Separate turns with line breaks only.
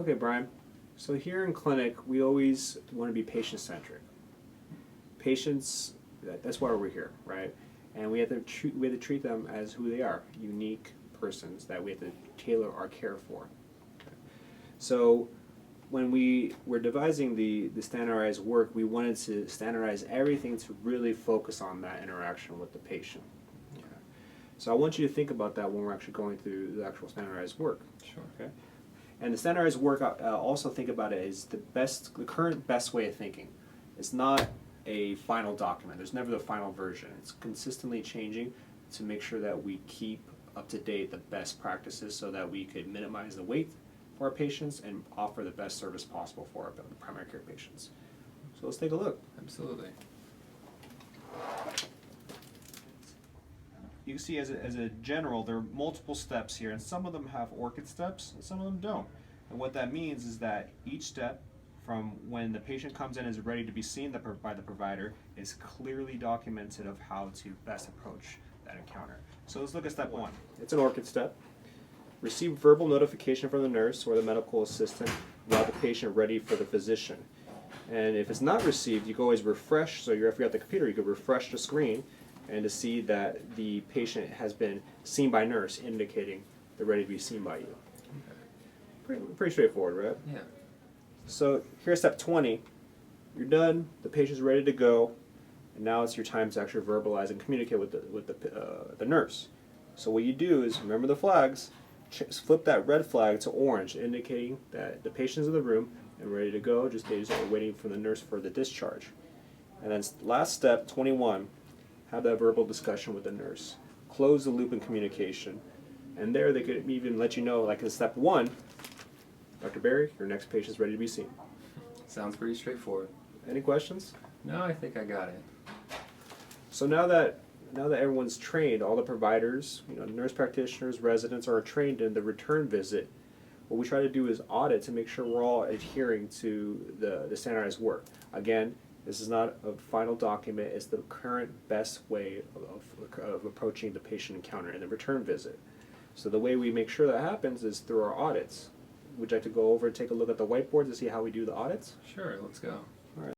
Okay, Brian. So here in clinic, we always want to be patient-centric. Patients, that's why we're here, right? And we have to treat them as who they are, unique persons that we have to tailor our care for. So when we were devising the standardized work, we wanted to standardize everything to really focus on that interaction with the patient. Okay. So I want you to think about that when we're actually going through the actual standardized work.
Sure.
Okay. And the standardized work, also think about it as the current best way of thinking. It's not a final document. There's never the final version. It's consistently changing to make sure that we keep up to date the best practices so that we could minimize the wait for our patients and offer the best service possible for our primary care patients. So let's take a look.
Absolutely.
You can see as a general, there are multiple steps here, and some of them have ORCID steps, and some of them don't. And what that means is that each step, from when the patient comes in and is ready to be seen by the provider, is clearly documented of how to best approach that encounter. So let's look at step one. It's an ORCID step. Receive verbal notification from the nurse or the medical assistant while the patient ready for the physician. And if it's not received, you can always refresh. So if you got the computer, you could refresh the screen and to see that the patient has been seen by nurse, indicating they're ready to be seen by you. Pretty straightforward, right?
Yeah.
So here's step 20. You're done. The patient's ready to go, and now it's your time to actually verbalize and communicate with the nurse. So what you do is remember the flags. Flip that red flag to orange, indicating that the patient's in the room and ready to go. They just are waiting for the nurse for the discharge. And then last step 21. Have that verbal discussion with the nurse. Close the loop in communication. And there they could even let you know, like in step 1, Dr. Barry, your next patient's ready to be seen.
Sounds pretty straightforward.
Any questions?
No, I think I got it.
So now that everyone's trained, all the providers, nurse practitioners, residents are trained in the return visit. What we try to do is audit to make sure we're all adhering to the standardized work. Again, this is not a final document. It's the current best way of approaching the patient encounter in the return visit. So the way we make sure that happens is through our audits. Would you like to go over and take a look at the whiteboard to see how we do the audits?
Sure, let's go.